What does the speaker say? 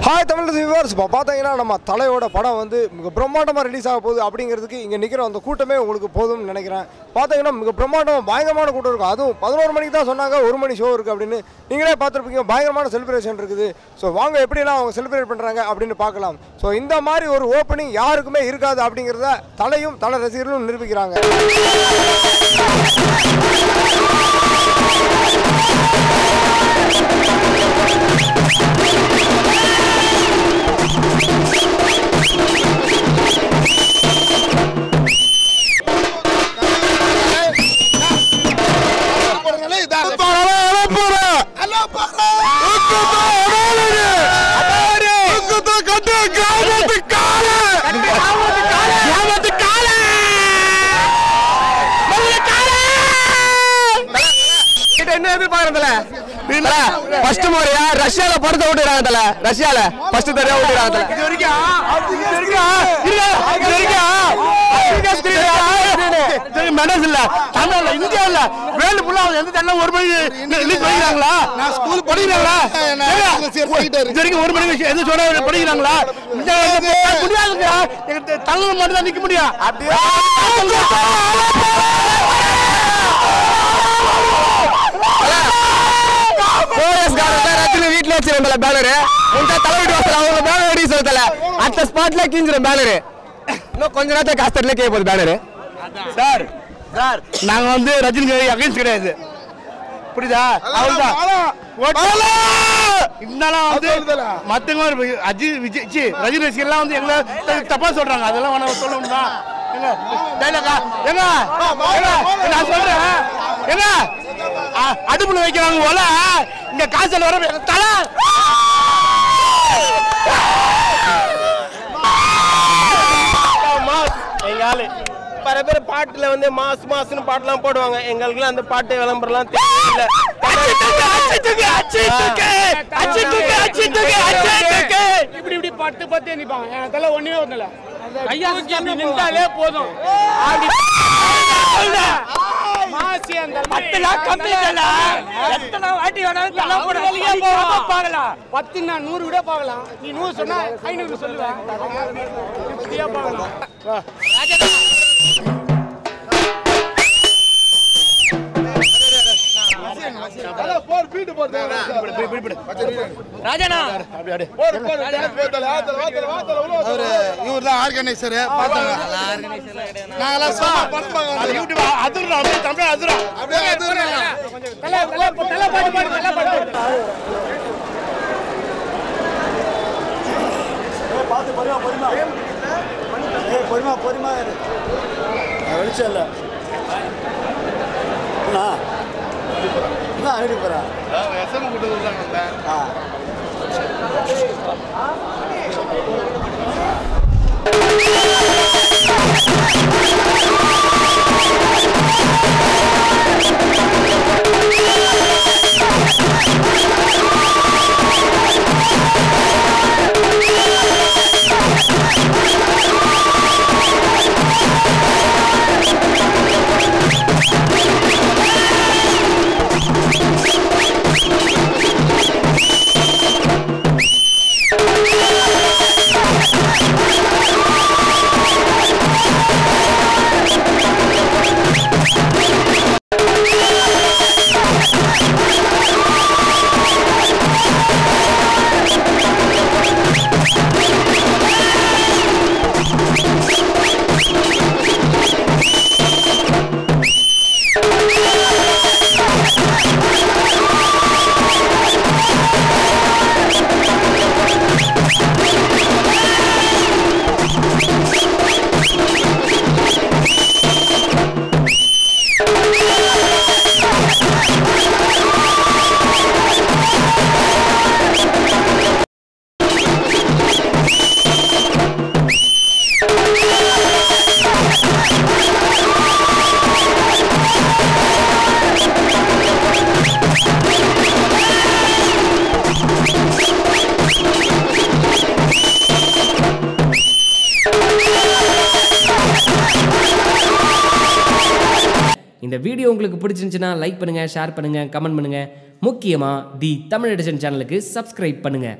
Hi Tamil viewers, இப்போ பார்த்தீங்கன்னா நம்ம தலையோட படம் வந்து மிக பிரம்மாண்டமாக ரிலீஸ் ஆக போகுது. அப்படிங்கிறதுக்கு இங்கே நிற்கிற அந்த கூட்டமே உங்களுக்கு போதும்னு நினைக்கிறேன். பார்த்தீங்கன்னா மிக பிரம்மாண்டமாக பயங்கரமான கூட்டம் இருக்கும். அதுவும் 11 மணிக்கு தான் சொன்னாங்க 1 மணி ஷோ இருக்குது அப்படின்னு. நீங்களே பார்த்துருப்பீங்க, பயங்கரமான செலிப்ரேஷன் இருக்குது. ஸோ வாங்க எப்படிலாம் அவங்க செலிப்ரேட் பண்ணுறாங்க அப்படின்னு பார்க்கலாம். ஸோ இந்த மாதிரி ஒரு ஓப்பனிங் யாருக்குமே இருக்காது அப்படிங்கிறத தலையும் தலை ரசிகர்களும் நிரூபிக்கிறாங்க. ரஷ்யால படத்தை விட்டுறாங்க. ரஷ்யால ஃபர்ஸ்ட் தடவை விட்டுறாங்க. மெடல்ஸ் இல்ல தமிழ்ல இந்தியாவில் வேர்ல்டு ஃபுல்லா எந்த தடவை 1 மணி ரிலீஸ் பண்ணிக்கிறாங்களா? நான் ஸ்கூல் படிக்கிறாங்களா? இது வரைக்கும் 1 மணி எந்த சொல்ல படிக்கிறாங்களா? முடியாதுங்க, தமிழ் மட்டும் தான் நிக்க முடியும். வீட்டுல வச்சிருந்தல பேனரு தலைவிட்டு வாசல் அவங்க பேனர் அடி சொல்லல அந்த ஸ்பாட்ல கீஞ்சிரும் பேனரு. இன்னும் கொஞ்ச நேரத்துல காஸ்டர்ல கேட்க போகுது பேனரு. சார் சார் நாங்க வந்து ரஜினி அகைன்ஸ்ட் கிடையாது, புரியுதா? அவ்வளவுதான். இருந்தாலும் வந்து மத்தவங்க அஜித் விஜய் ரஜினி ரசிகர்லாம் வந்து எங்களை தப்பா சொல்றாங்க. அதெல்லாம் சொல்லணும்னா நான் சொல்றேன், ஏங்க அடுப்புல வைக்கிறாங்க போல இங்க காசல் வர தலை எங்காலு பல பேர் பாட்டுல வந்து மாசுன்னு பாட்டுலாம் போடுவாங்க. எங்களுக்குலாம் அந்த பாட்டு விளம்பரம்லாம் தெரியல. இப்படி பத்து நிப்பாங்க. அதெல்லாம் ஒண்ணே ஒண்ணுல நின்றாலே போதும். மாசி அந்த 10 100 விட பார்க்கலாம். நீ 100 சொன்னா 500 சொல்லுவேன். ஆர்கனைசர் பொறுமா வெளிச்சம் இல்லை அனுப்பி போறேன். இந்த வீடியோ உங்களுக்கு பிடிச்சிருந்துச்சுன்னா லைக் பண்ணுங்கள், ஷேர் பண்ணுங்கள், கமெண்ட் பண்ணுங்கள். முக்கியமாக தி தமிழ் எடிஷன் சேனலுக்கு சப்ஸ்கிரைப் பண்ணுங்கள்.